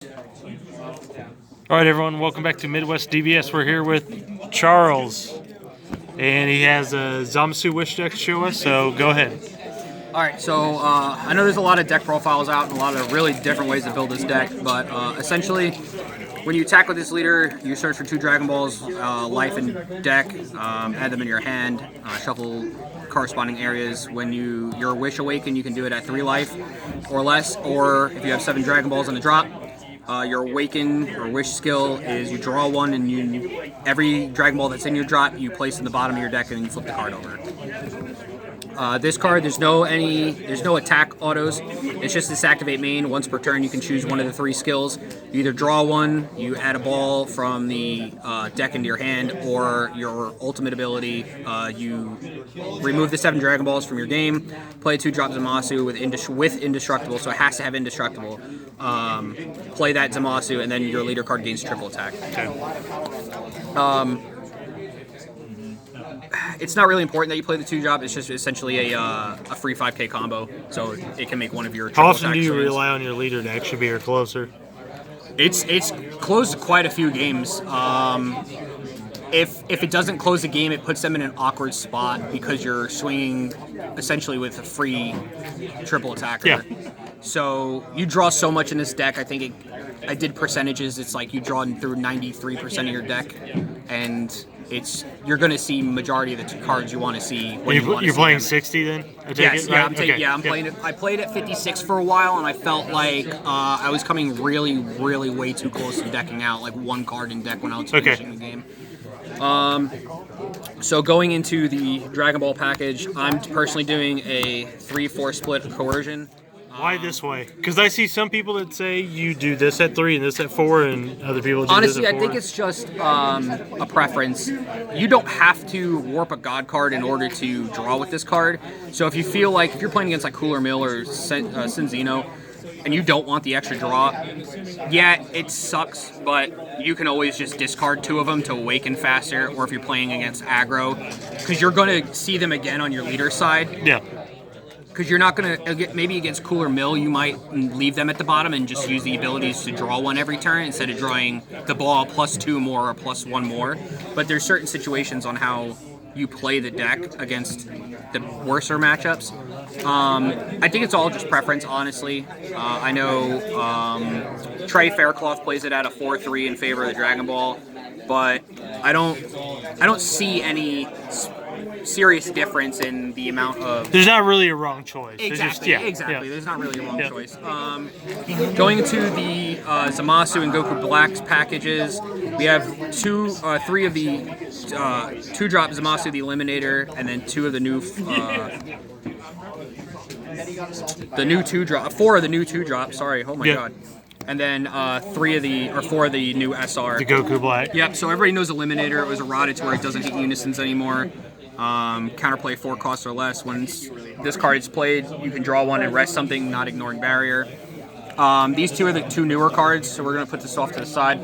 All right, everyone, welcome back to Midwest DBS. We're here with Charles, and he has a Zamasu wish deck to show us, so go ahead. All right, so I know there's a lot of deck profiles out and a lot of really different ways to build this deck, but essentially, when you attack with this leader, you search for 2 Dragon Balls, life and deck, add them in your hand, shuffle corresponding areas. When your Wish Awaken, you can do it at 3 life or less, or if you have 7 Dragon Balls on the drop, your Awaken or Wish skill is you draw 1, and every Dragon Ball that's in your drop, you place in the bottom of your deck, and then you flip the card over. This card, there's no attack autos. It's just this activate main. Once per turn, you can choose one of the 3 skills. You either draw 1, you add a ball from the deck into your hand, or your ultimate ability, you remove the 7 Dragon Balls from your game, play 2-drop Zamasu with Indestructible, so it has to have Indestructible. Play that Zamasu, and then your leader card gains triple attack. Okay. It's not really important that you play the 2-drop. It's just essentially a free 5k combo, so it can make one of your. How often do you rely on your leader to actually be your closer? It's closed quite a few games. If it doesn't close the game, it puts them in an awkward spot because you're swinging essentially with a free triple attacker. Yeah. So you draw so much in this deck. I think I did percentages. It's like you draw through 93% of your deck, and you're going to see majority of the cards you want to see. You're playing 60 then? Yes, yeah, I'm playing it. I played at 56 for a while, and I felt like I was coming really, really way too close to decking out, like 1 card in deck when I was finishing the game. So going into the Dragon Ball package, I'm personally doing a 3-4 split coercion. Why this way? Because I see some people that say you do this at 3 and this at 4, and other people do honestly, this at 4. I think it's just a preference. You don't have to warp a God card in order to draw with this card. So if you feel like, if you're playing against like Cooler Mill or Senzino, and you don't want the extra draw, yeah, it sucks, but you can always just discard 2 of them to awaken faster, or if you're playing against aggro, because you're going to see them again on your leader side. Yeah. Because you're not going to, maybe against Cooler Mill, you might leave them at the bottom and just use the abilities to draw 1 every turn instead of drawing the ball +2 more or +1 more. But there's certain situations on how you play the deck against the worser matchups. I think it's all just preference, honestly. I know Trey Faircloth plays it at a 4-3 in favor of the Dragon Ball, but I don't see any serious difference in the amount of. There's not really a wrong choice. Exactly. There's not really a wrong choice. Going into the Zamasu and Goku Black packages, we have 3 of the 2-drop Zamasu the Eliminator, and then 2 of the new 2-drop, 4 of the new 2-drop. Sorry, oh my god. And then 4 of the new SR. The Goku Black. Yep. So everybody knows Eliminator. It was eroded to where it doesn't hit unisons anymore. Counterplay 4 costs or less. Once this card is played, you can draw 1 and rest something, not ignoring barrier. These 2 are the 2 newer cards, so we're going to put this off to the side.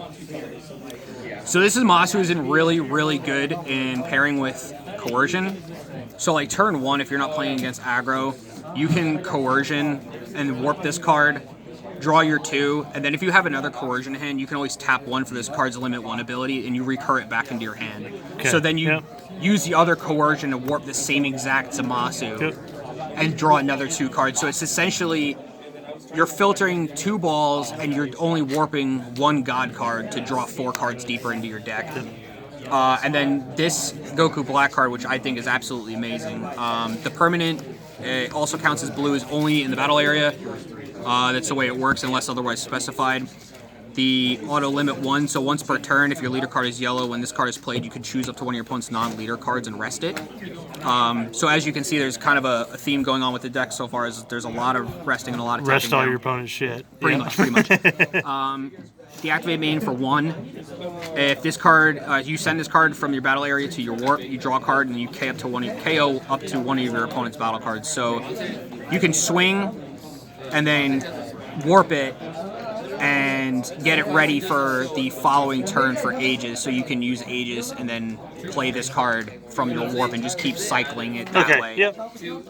So this is Zamasu is in really, really good in pairing with Coercion. So like turn 1, if you're not playing against aggro, you can Coercion and warp this card, draw your 2, and then if you have another Coercion hand, you can always tap 1 for this card's limit 1 ability, and you recur it back into your hand. Okay. So then you use the other Coercion to warp the same exact Zamasu and draw another 2 cards. So it's essentially you're filtering 2 balls, and you're only warping 1 God card to draw 4 cards deeper into your deck. And then this Goku Black card, which I think is absolutely amazing. The permanent also counts as blue, is only in the battle area. That's the way it works unless otherwise specified. The auto limit 1, so once per turn, if your leader card is yellow, when this card is played, you can choose up to 1 of your opponent's non-leader cards and rest it. So as you can see, there's kind of a theme going on with the deck so far. There's a lot of resting and a lot of rest all your opponent's shit. Pretty much. The activate main for 1. If this card, you send this card from your battle area to your warp, you draw a card and you KO up to one of your opponent's battle cards. So you can swing and then warp it and and get it ready for the following turn for Aegis, so you can use Aegis and then play this card from your warp and just keep cycling it that way. Yep.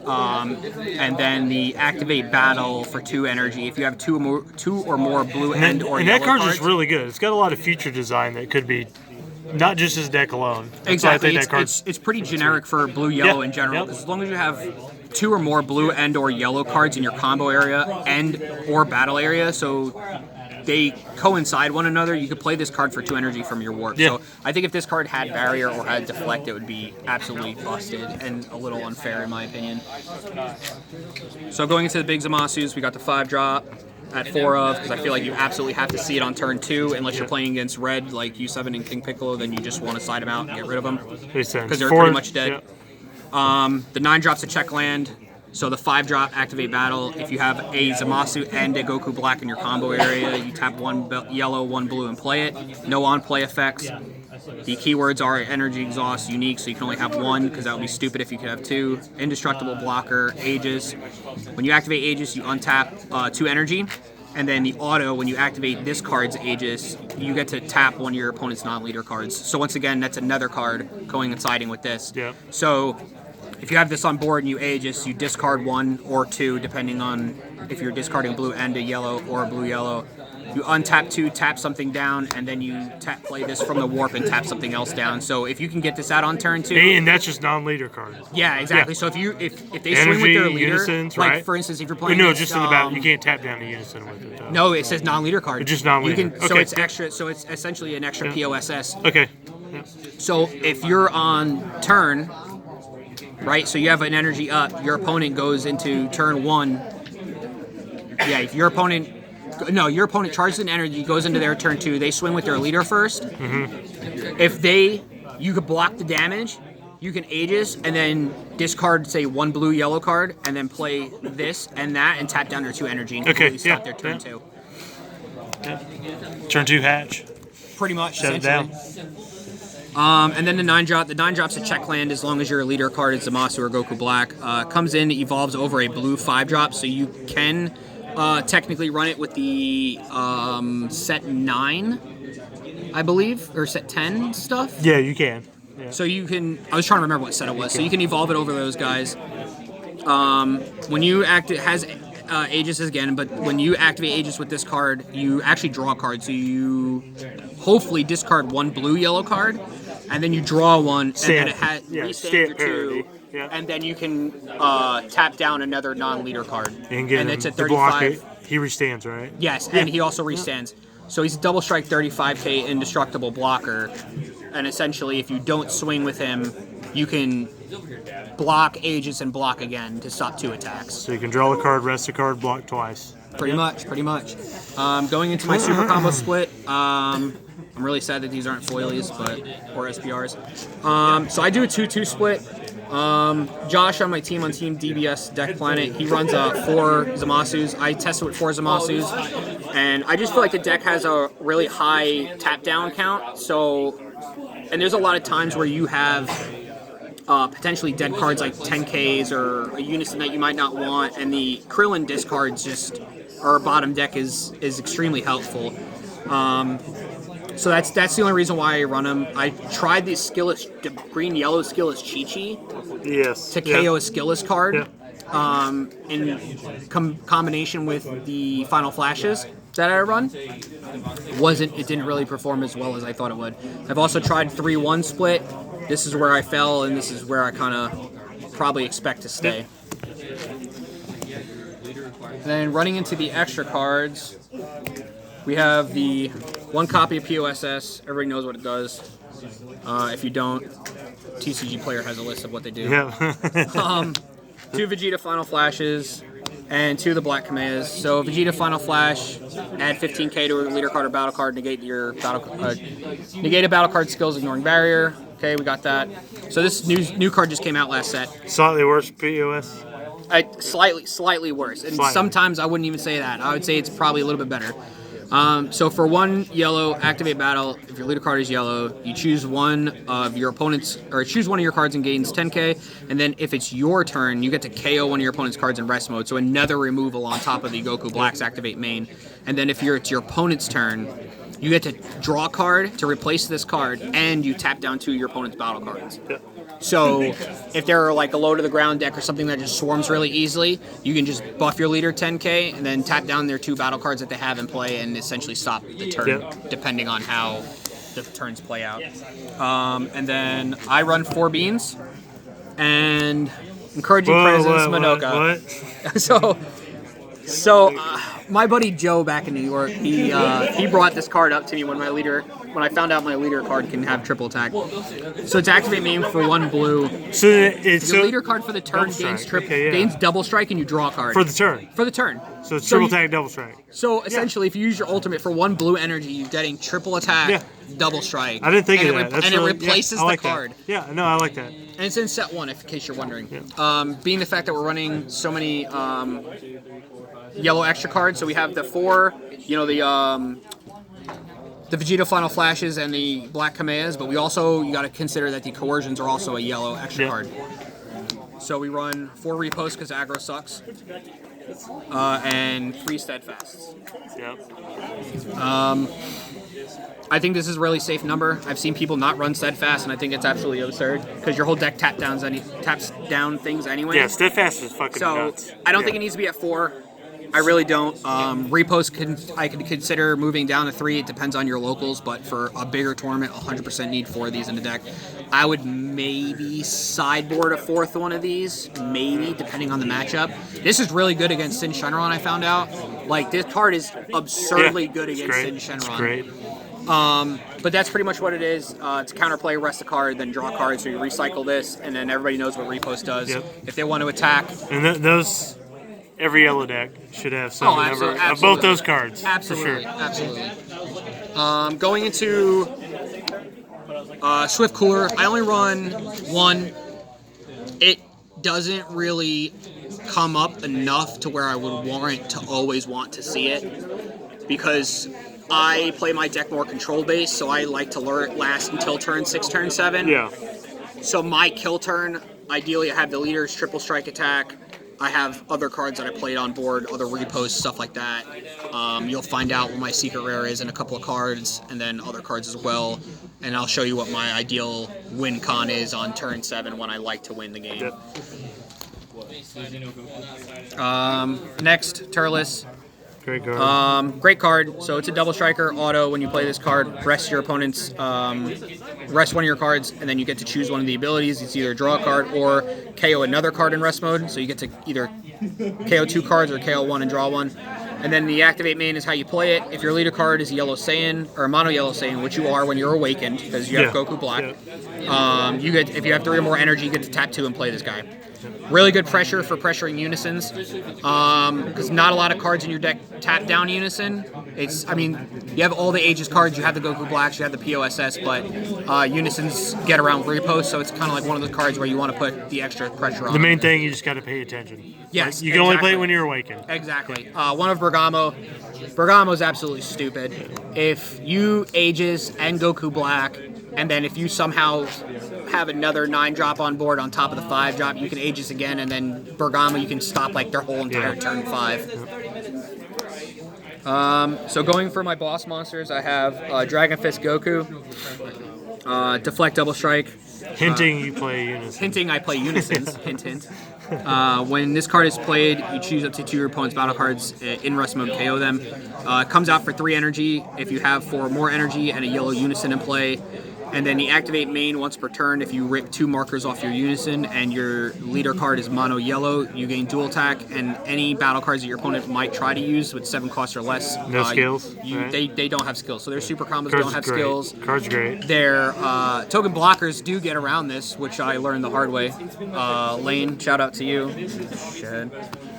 And then the activate battle for 2 energy. If you have two or more blue and or and yellow that card's cards, just really good. It's got a lot of feature design that could be not just his deck alone. exactly. It's pretty generic for blue yellow in general. Because as long as you have 2 or more blue and or yellow cards in your combo area and or battle area, so they coincide one another, you could play this card for 2 energy from your warp. Yeah. So I think if this card had barrier or had deflect, it would be absolutely busted and a little unfair in my opinion. So going into the big Zamasus, we got the 5-drop at 4 of, because I feel like you absolutely have to see it on turn 2 unless you're playing against red like U7 and King Piccolo, then you just want to side them out and get rid of them because they're pretty much dead. The 9 drops a check land. So the 5-drop activate battle. If you have a Zamasu and a Goku Black in your combo area, you tap 1 yellow, 1 blue, and play it. No on-play effects. The keywords are energy exhaust, unique, so you can only have 1 because that would be stupid if you could have 2. Indestructible blocker, Aegis. When you activate Aegis, you untap 2 energy. And then the auto, when you activate this card's Aegis, you get to tap one of your opponent's non-leader cards. So once again, that's another card coinciding with this. Yeah. So if you have this on board and you Aegis, you discard 1 or 2, depending on if you're discarding blue and a yellow or a blue-yellow. You untap 2, tap something down, and then you play this from the warp and tap something else down. So if you can get this out on turn 2, and that's just non-leader cards. Yeah, exactly. Yeah. So if they Energy, swing with their leader, unisons, like right? for instance, if you're playing, no, just in the battle, you can't tap down the unison with it. Though. No, it says non-leader card. It's just non-leader. You can, okay. So it's extra. So it's essentially an extra POSS. Okay. Yeah. So if you're on turn, right? So you have an energy up. Your opponent goes into turn 1. Yeah, if your opponent. No, your opponent charges an energy, goes into their turn 2. They swing with their leader first. Mm-hmm. If you could block the damage, you can Aegis and then discard, say, 1 blue yellow card, and then play this and that, and tap down their 2 energy and completely stop their turn 2. Yeah. Turn 2 hatch. Pretty much. Shut it down. And then the 9-drop. The 9-drop's a check land as long as your leader card is Zamasu or Goku Black. Comes in, evolves over a blue 5-drop, so you can technically run it with the set 9, I believe, or set 10 stuff. Yeah, you can. Yeah. So you can. I was trying to remember what set it was. So you can evolve it over those guys. When you it has Aegis again, but when you activate Aegis with this card, you actually draw a card. So you hopefully discard 1 blue-yellow card, and then you draw 1, and then it has restand your 2. Yeah. And then you can tap down another non-leader card. And it's at 35. He restands, right? Yes, and he also restands. So he's a double strike 35k indestructible blocker. And essentially, if you don't swing with him, you can block Aegis and block again to stop 2 attacks. So you can draw a card, rest a card, block twice. Pretty much. Going into my super combo split, I'm really sad that these aren't foilies, or SPRs. So I do a 2-2 split. Josh on my team, on Team DBS Deck Planet, he runs 4 Zamasus. I tested with 4 Zamasus, and I just feel like the deck has a really high tap down count. So, and there's a lot of times where you have potentially dead cards like 10Ks or a unison that you might not want, and the Krillin discards just, or bottom deck is extremely helpful. So that's the only reason why I run them. I tried the green-yellow Skillless Chi-Chi to KO a Skillless card in combination with the Final Flashes that I run. It didn't really perform as well as I thought it would. I've also tried 3-1 split. This is where I fell, and this is where I kind of probably expect to stay. And then running into the extra cards, we have the 1 copy of POSS. Everybody knows what it does. If you don't, TCG Player has a list of what they do. Yeah. 2 Vegeta Final Flashes and 2 of the Black Kamehamehas. So Vegeta Final Flash, add 15k to a leader card or battle card, negate a battle card skills, ignoring barrier. Okay, we got that. So this new card just came out last set. Slightly worse POS? Slightly worse. And sometimes I wouldn't even say that. I would say it's probably a little bit better. So for 1 yellow, activate battle. If your leader card is yellow, you choose one of your opponent's, or choose one of your cards and gains 10k. And then if it's your turn, you get to KO one of your opponent's cards in rest mode. So another removal on top of the Goku Black's activate main. and then if it's your opponent's turn, you get to draw a card to replace this card, and you tap down 2 of your opponent's battle cards. Yeah. So if they're like a low to the ground deck or something that just swarms really easily, you can just buff your leader 10k and then tap down their 2 battle cards that they have in play and essentially stop the turn, depending on how the turns play out. And then I run 4 beans and encouraging presence, Madoka. What? So my buddy Joe back in New York, he brought this card up to me when I found out my leader card can have triple attack. So it's activate main for 1 blue. So it's your leader card for the turn gains double strike and you draw a card. For the turn. For the turn. So it's triple attack, double strike. So essentially, if you use your ultimate for 1 blue energy, you're getting triple attack, double strike. I didn't think of that. And it replaces the card. That. Yeah, no, I like that. And it's in set 1, in case you're wondering. Being the fact that we're running so many yellow extra cards, so we have the 4, the Vegeta Final Flashes and the Black Kamehas, but you got to consider that the Coercions are also a yellow extra card. So we run 4 Reposts because aggro sucks, and 3 Steadfasts. I think this is a really safe number. I've seen people not run Steadfast, and I think it's absolutely absurd because your whole deck taps down things anyway. Yeah, Steadfast is fucking nuts. I don't think it needs to be at 4. I really don't. Repost I could consider moving down to 3. It depends on your locals, but for a bigger tournament, 100% need 4 of these in the deck. I would maybe sideboard a 4th one of these, maybe, depending on the matchup. This is really good against Sin Shenron, I found out. Like, this card is absurdly good against Sin Shenron. It's great. But that's pretty much what it is. It's counterplay, rest a card, then draw a card, so you recycle this, and then everybody knows what Repost does. If they want to attack. And those... Every yellow deck should have some number of both those cards. Absolutely, for sure. Absolutely. Going into Swift Cooler, I only run 1. It doesn't really come up enough to where I would warrant to always want to see it, because I play my deck more control based, so I like to last until turn 6, turn 7. Yeah. So my kill turn, ideally I have the leader's triple strike attack. I have other cards that I played on board, other reposts, stuff like that. You'll find out what my secret rare is in a couple of cards, and then other cards as well. And I'll show you what my ideal win con is on turn 7 when I like to win the game. Next, Turles. Great card. Great card. So it's a double striker auto. When you play this card, rest your opponent's rest one of your cards, and then you get to choose one of the abilities. It's either draw a card or KO another card in rest mode. So you get to either KO 2 cards or KO 1 and draw 1. And then the activate main is how you play it. If your leader card is a yellow Saiyan or a mono yellow Saiyan, which you are when you're awakened because you have Goku Black, if you have 3 or more energy, you get to tap 2 and play this guy. Really good pressure for pressuring unisons, because not a lot of cards in your deck tap down unison. You have all the Aegis cards, you have the Goku Blacks, you have the POSS, but unisons get around repost, so it's kind of like one of the cards where you want to put the extra pressure on. The main thing, you just got to pay attention. Yes, you can only play it when you're awakened. Exactly. One of Bergamo's absolutely stupid. If you Aegis and Goku Black, and then if you somehow have another 9-drop on board on top of the 5-drop, you can Aegis again, and then Bergamo, you can stop like their whole entire turn 5. So going for my boss monsters, I have Dragon Fist Goku, Deflect Double Strike. Hinting you play Unison. Hinting I play Unisons. Hint, hint. When this card is played, you choose up to 2 of your opponent's battle cards in rest mode, KO them. It comes out for 3 energy. If you have 4 more energy and a yellow Unison in play, and then the activate main once per turn. If you rip 2 markers off your unison and your leader card is mono yellow, you gain dual attack, and any battle cards that your opponent might try to use with 7 costs or less. No skills? They don't have skills. So their super combos Cards don't have great. skills. Cards great. Their token blockers do get around this, which I learned the hard way. Lane, shout out to you. Shit.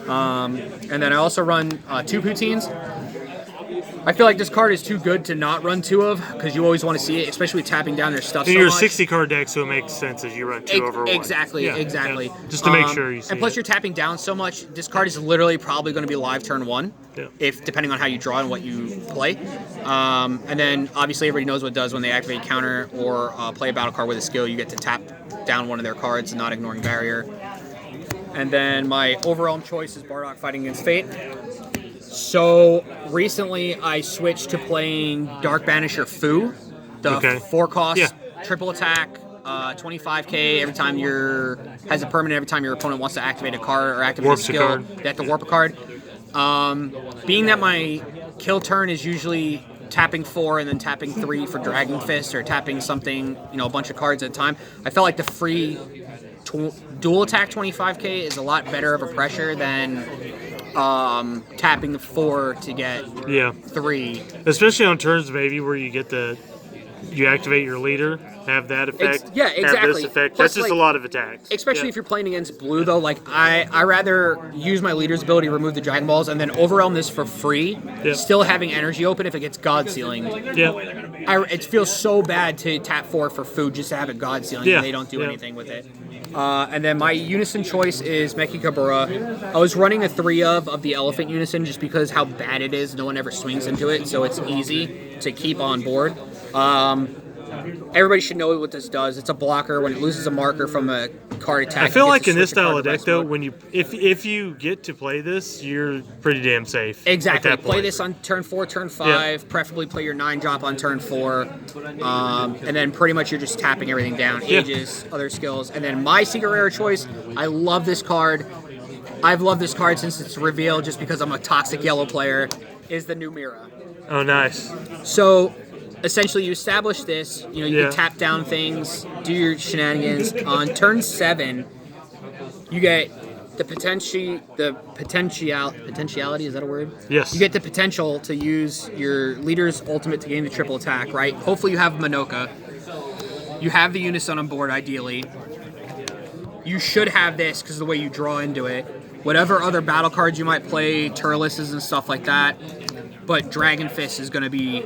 And then I also run 2 poutines. I feel like this card is too good to not run 2 of, because you always want to see it, especially with tapping down their stuff so you're much. a 60-card deck, so it makes sense as you run 2 over 1. Exactly. Yeah. Just to make sure you see And plus it. you're tapping down so much, this card is literally probably going to be live turn 1, if depending on how you draw and what you play. And then obviously everybody knows what it does when they activate counter or play a battle card with a skill. You get to tap down one of their cards, not ignoring barrier. And then my overall choice is Bardock fighting against Fate. So recently I switched to playing Dark Banisher Fu, the 4-cost triple attack, 25k every time has a permanent every time your opponent wants to activate a card or activate a skill. They have to warp a card. Being that my kill turn is usually tapping 4 and then tapping 3 for Dragon Fist or tapping something, a bunch of cards at a time, I felt like the free dual attack 25k is a lot better of a pressure than tapping the 4 to get 3. Especially on turns maybe where you get you activate your leader, have that effect. Exactly. Have this effect. Plus, that's just a lot of attacks. Especially if you're playing against blue, though. Like I rather use my leader's ability to remove the Dragon Balls and then overwhelm this for free, still having energy open if it gets God Sealing. It feels so bad to tap 4 for food just to have it God Sealing and they don't do anything with it. And then my Unison choice is Mechikabura. I was running a 3 of the Elephant Unison just because how bad it is. No one ever swings into it, so it's easy to keep on board. Everybody should know what this does. It's a blocker when it loses a marker from a card attack. I feel like in this style of deck, though, if you get to play this, you're pretty damn safe. Exactly. Play this on turn 4, turn 5. Preferably play your 9-drop on turn 4, and then pretty much you're just tapping everything down. Ages, other skills, and then my secret rare choice. I love this card. I've loved this card since its reveal, just because I'm a toxic yellow player. Is the new Mira. Oh, nice. So. Essentially, you establish this. You can tap down things, do your shenanigans. On turn 7, you get the potentiality. Is that a word? Yes. You get the potential to use your leader's ultimate to gain the triple attack. Right. Hopefully, you have Manoka. You have the Unison on board. Ideally, you should have this because of the way you draw into it. Whatever other battle cards you might play, Turleses and stuff like that. But Dragon Fist is going to be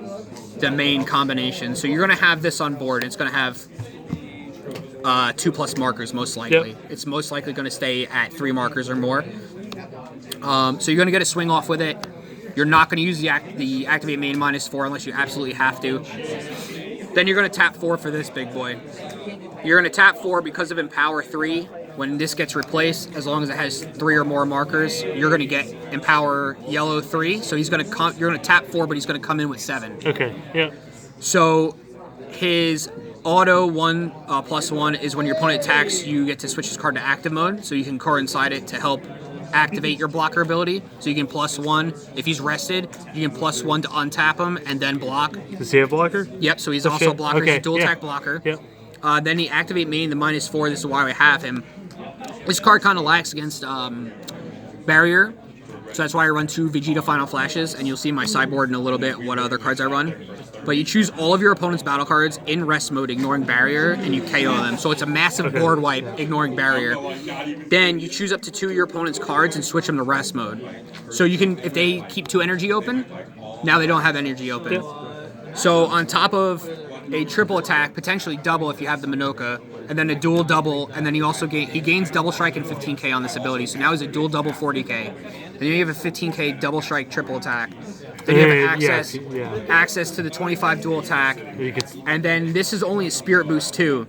the main combination. So you're going to have this on board. It's going to have 2+ markers, most likely. It's most likely going to stay at 3 markers or more. So you're going to get a swing off with it. You're not going to use the activate main -4 unless you absolutely have to. Then you're going to tap 4 for this big boy. You're going to tap 4 because of Empower 3. When this gets replaced, as long as it has 3 or more markers, you're going to get Empower Yellow 3. So you're going to tap 4, but he's going to come in with 7. Okay. Yeah. So his auto 1/1 is when your opponent attacks, you get to switch his card to active mode. So you can coincide it to help activate your blocker ability. So you can +1 if he's rested. You can +1 to untap him and then block. Does he have blocker? Yep. So he's also a blocker. He's a dual attack blocker. Yep. Then he activate main the -4. This is why we have him. This card kind of lacks against Barrier, so that's why I run 2 Vegeta Final Flashes, and you'll see in my sideboard in a little bit what other cards I run. But you choose all of your opponent's battle cards in rest mode, ignoring Barrier, and you KO them. So it's a massive board wipe, ignoring Barrier. Then you choose up to 2 of your opponent's cards and switch them to rest mode. So you can, if they keep 2 energy open, now they don't have energy open. Yep. So on top of a triple attack, potentially double if you have the Manoka, and then a dual double, and then he also gains double strike and 15k on this ability. So now he's a dual double 40k. Then you have a 15k double strike triple attack. Then you have access to the 25 dual attack, and then this is only a spirit boost too.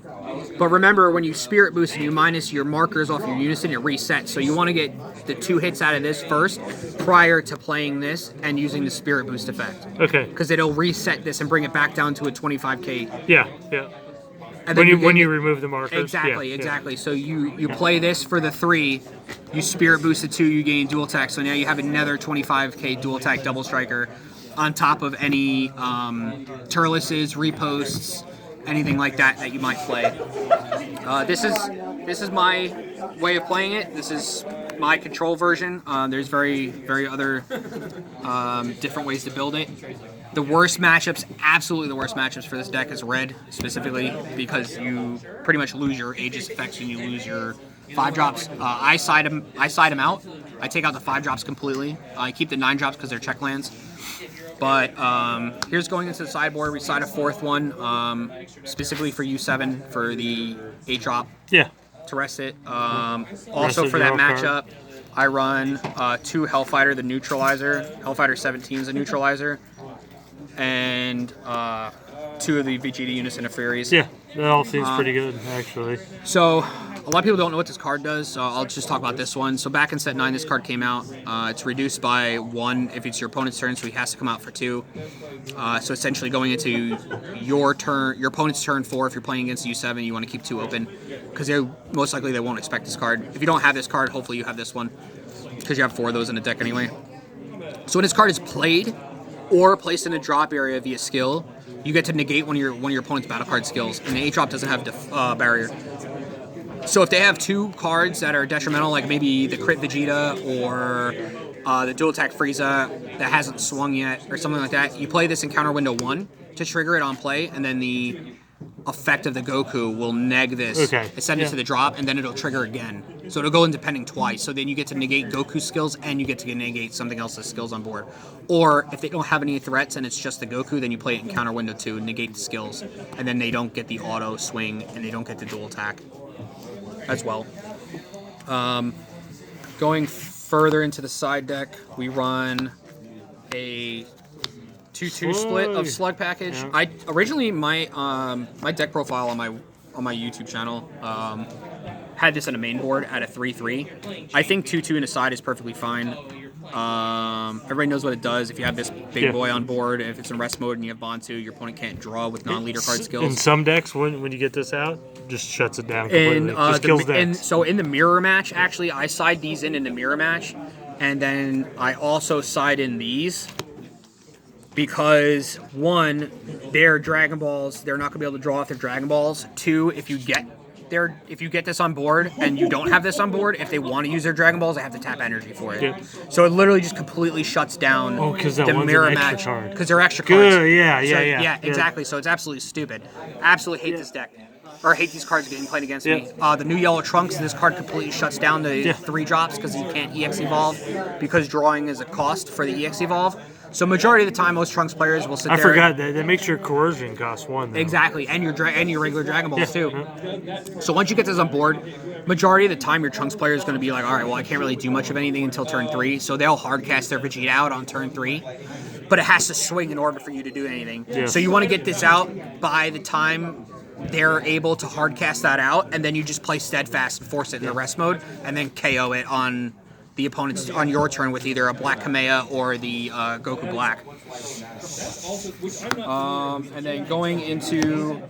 But remember, when you spirit boost and you minus your markers off your unison, it resets. So you want to get the 2 hits out of this first prior to playing this and using the spirit boost effect. Okay. Because it'll reset this and bring it back down to a 25k. Yeah. And when you remove the markers. Exactly. So you play this for the 3, you spirit boost the 2, you gain dual attack. So now you have another 25k dual attack double striker on top of any Turleses, reposts, anything like that you might play. This is my way of playing it. This is my control version. There's very other different ways to build it. The worst matchups, absolutely the worst matchups for this deck is red, specifically because you pretty much lose your Aegis effects and you lose your 5-drops. I side them out. I take out the 5-drops completely. I keep the 9-drops because they're check lands. But here's going into the sideboard. We side a 4th one, specifically for U7 for the 8-drop. Yeah. To rest it. Also for that matchup, I run 2 Hellfighter, the neutralizer. Hellfighter 17 is a neutralizer. And 2 of the Vegeta Unison of Furies. Yeah, that all seems pretty good, actually. So A lot of people don't know what this card does, so I'll just talk about this one. So back in set 9, this card came out. It's reduced by 1 if it's your opponent's turn, so he has to come out for 2. So essentially going into your turn, your opponent's turn 4, if you're playing against U7, you want to keep 2 open, because most likely they won't expect this card. If you don't have this card, hopefully you have this one, because you have 4 of those in the deck anyway. So when this card is played or placed in a drop area via skill, you get to negate one of your opponent's battle card skills, and the 8-drop doesn't have barrier. So if they have 2 cards that are detrimental, like maybe the crit Vegeta or the dual attack Frieza that hasn't swung yet or something like that, you play this in counter window 1 to trigger it on play, and then the effect of the Goku will neg this, send it to the drop, and then it'll trigger again. So it'll go independent twice. So then you get to negate Goku's skills and you get to negate something else's skills on board. Or if they don't have any threats and it's just the Goku, then you play it in counter window 2, negate the skills, and then they don't get the auto swing and they don't get the dual attack as well. Going further into the side deck, we run a 2/2 split of Slug package. Yeah. I originally my deck profile on my YouTube channel had this on a main board at a 3/3. I think 2/2 in a side is perfectly fine. Everybody knows what it does. If you have this big boy on board, if it's in rest mode and you have Bantu, your opponent can't draw with non-leader card skills. In some decks, when you get this out, just shuts it down completely. Just kills decks. So in the mirror match, actually, I side these in the mirror match, and then I also side in these. Because 1, their Dragon Balls, they're not gonna be able to draw off their Dragon Balls. 2, if you get this on board and you don't have this on board, if they want to use their Dragon Balls, they have to tap energy for it. Yeah. So it literally just completely shuts down the mirror match because they're extra cards. Good, yeah, exactly. So it's absolutely stupid. Absolutely hate this deck. Or hate these cards getting played against me. The new Yellow Trunks, this card completely shuts down the 3 drops because you can't EX Evolve because drawing is a cost for the EX Evolve. So majority of the time, most Trunks players will sit there. I forgot that makes your coercion cost 1. Though. Exactly, and your regular Dragon Balls too. So once you get this on board, majority of the time your Trunks player is going to be like, all right, well I can't really do much of anything until turn 3, so they'll hard cast their Vegeta out on turn 3, but it has to swing in order for you to do anything. Yeah. So you want to get this out by the time they're able to hard cast that out, and then you just play Steadfast and force it in the rest mode, and then KO it on the opponent's on your turn with either a Black Kamea or the Goku Black. And then going into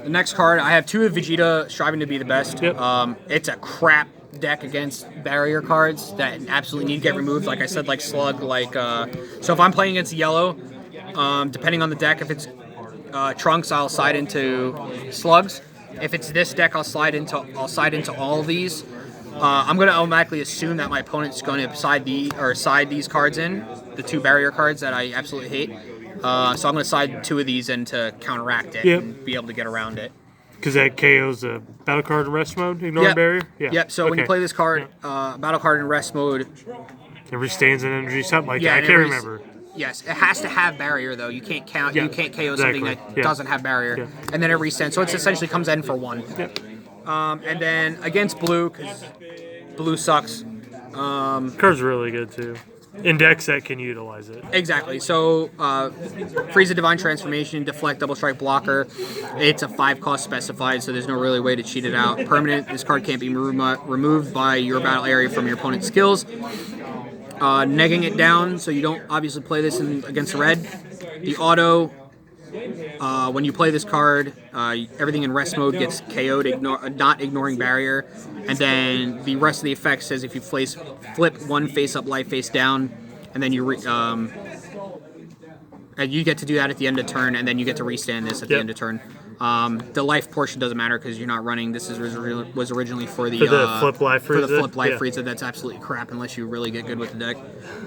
the next card, I have 2 of Vegeta striving to be the best. It's a crap deck against barrier cards that absolutely need to get removed. Like I said, like Slug, so if I'm playing against Yellow, depending on the deck, if it's Trunks, I'll side into Slugs. If it's this deck, I'll side into all of these. I'm going to automatically assume that my opponent's going to side these cards in, the 2 barrier cards that I absolutely hate. So I'm going to side 2 of these in to counteract it and be able to get around it. Because that KO's a battle card in rest mode, ignoring barrier? Yep, so when you play this card, battle card in rest mode... It restains an energy, something like that. I can't remember. Yes, it has to have barrier though. You can't count. You can't KO something that doesn't have barrier, and then it resends. So it essentially comes in for 1. And then against blue, because blue sucks. Card's really good too. In decks that can utilize it. Exactly. So Frieza Divine Transformation, Deflect, Double Strike Blocker. It's a 5 cost specified, so there's no really way to cheat it out. Permanent. This card can't be removed by your battle area from your opponent's skills. Negging it down, so you don't obviously play this against red. The auto, when you play this card, everything in rest mode gets KO'd, not ignoring barrier. And then the rest of the effect says if you flip 1 face up, life face down, and then you get to do that at the end of turn, and then you get to restand this at the end of turn. The life portion doesn't matter because you're not running. This was originally for the flip life Frieza. That's absolutely crap unless you really get good with the deck.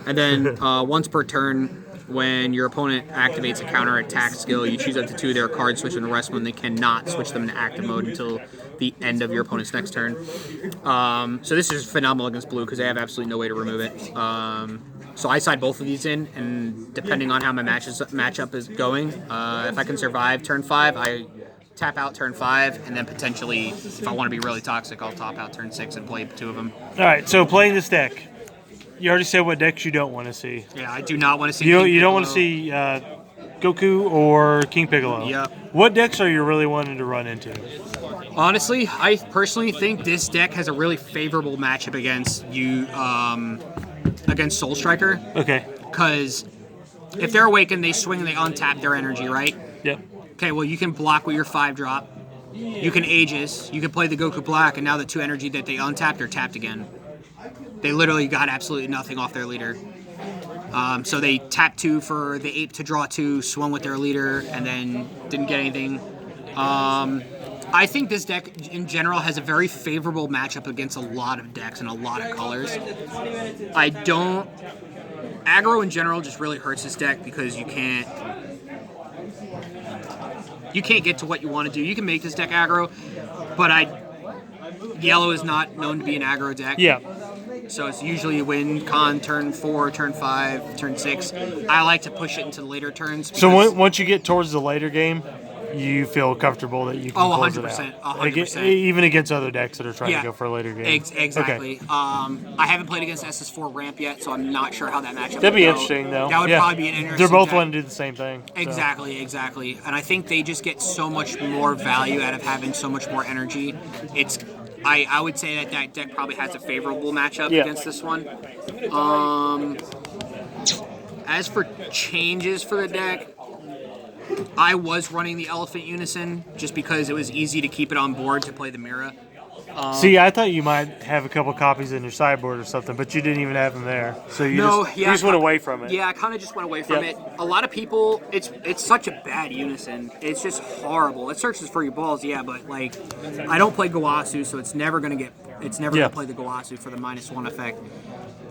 And then once per turn, when your opponent activates a counter attack skill, you choose up to 2 of their cards, switch them to rest mode. They cannot switch them into active mode until the end of your opponent's next turn. So this is phenomenal against blue because they have absolutely no way to remove it. So I side both of these in, and depending on how my matchup is going, if I can survive turn 5, I tap out turn 5, and then potentially, if I want to be really toxic, I'll top out turn 6 and play 2 of them. All right, so playing this deck, you already said what decks you don't want to see. Yeah, I do not want to see. You don't want to see Goku or King Piccolo. Yep. What decks are you really wanting to run into? Honestly, I personally think this deck has a really favorable matchup against you, against Soul Striker. Okay. Because if they're awakened, they swing and they untap their energy, right? Yep. Okay, well, you can block with your 5-drop. You can Aegis. You can play the Goku Black, and now the 2 energy that they untapped are tapped again. They literally got absolutely nothing off their leader. So they tapped 2 for the ape to draw 2, swung with their leader, and then didn't get anything. I think this deck, in general, has a very favorable matchup against a lot of decks and a lot of colors. Aggro, in general, just really hurts this deck because you can't get to what you want to do. You can make this deck aggro, but yellow is not known to be an aggro deck. Yeah. So it's usually win con turn 4, turn 5, turn 6. I like to push it into the later turns. So once you get towards the later game, you feel comfortable that you can close it out. 100%. Even against other decks that are trying to go for a later game. Exactly. Okay. I haven't played against SS4 ramp yet, so I'm not sure how that matchup That'd be would go. interesting, though. That would probably be an interesting They're both deck. wanting to do the same thing. So. Exactly. And I think they just get so much more value out of having so much more energy. I would say that deck probably has a favorable matchup against this one. As for changes for the deck, I was running the Elephant Unison just because it was easy to keep it on board to play the Mira. See, I thought you might have a couple copies in your sideboard or something, but you didn't even have them there. So you just went away from it. Yeah, I kind of just went away from it. A lot of people, it's such a bad Unison. It's just horrible. It searches for your balls, but like, I don't play Gowasu, so it's never gonna play the Gowasu for the -1 effect.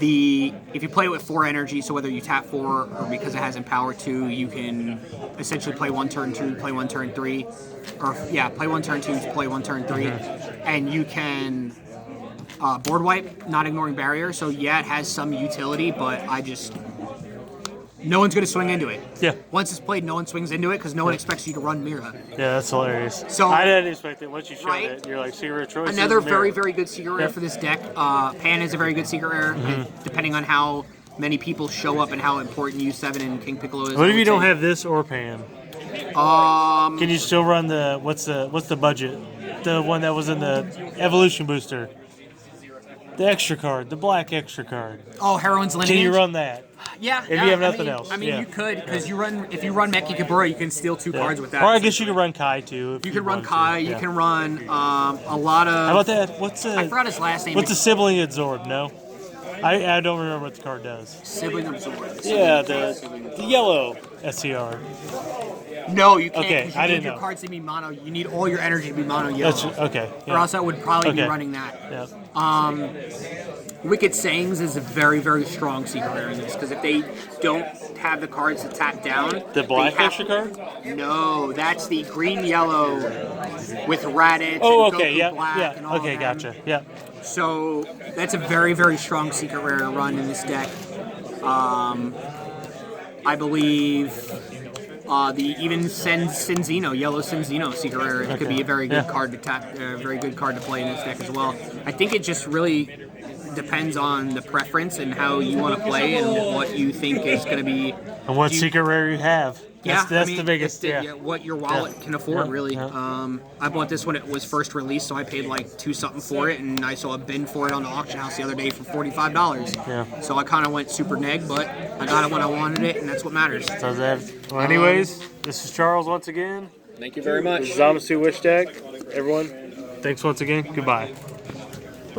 If you play it with 4 energy, so whether you tap 4 or because it has Empower 2, you can essentially play 1 turn 2, play 1 turn 3, play 1 turn 2, play 1 turn 3, and you can board wipe, not ignoring barrier. So it has some utility, but no one's going to swing into it. Yeah. Once it's played, no one swings into it because no one expects you to run Mira. Yeah, that's hilarious. So I didn't expect it. Once you showed it, you're like, secret choice. Another very, very good secret rare for this deck. Pan is a very good secret rare, depending on how many people show up and how important U7 and King Piccolo is. What if you don't have this or Pan? Can you still run what's the budget? The one that was in the Evolution Booster. The extra card, the black extra card. Oh, Heroine's Lineage? Can you run that? Yeah. If you have nothing else. I mean, you could, because if you run Meki Kabura, you can steal 2 cards with that. Or I guess you could run Kai too. You could run Kai. You can run a lot of. How about that? I forgot his last name. What's a sibling absorb? No, I don't remember what the card does. Sibling absorb. Yeah, the yellow SCR. No, you can't. Okay, I didn't know. Your cards to be mono. You need all your energy to be mono yellow. Okay. Or else I would probably be running that. Yeah. Wicked Sayings is a very, very strong secret rare in this, because if they don't have the cards to tap down... The black extra card? No, that's the green-yellow with Raditz and Goku Black and all Okay, gotcha. Yeah. So that's a very, very strong secret rare to run in this deck. I believe even Senzino, yellow Senzino secret rare could be a very good card to tap, very good card to play in this deck as well. I think it just really depends on the preference and how you want to play and what you think is going to be. And what secret rare you have. That's the biggest. What your wallet can afford, really. I bought this when it was first released, so I paid like $2 something for it, and I saw a bin for it on the auction house the other day for $45. Yeah. So I kind of went super neg, but I got it when I wanted it, and that's what matters. Well, anyways, this is Charles once again. Thank you very much. Zamasu Wish Deck. Everyone, thanks once again. Goodbye.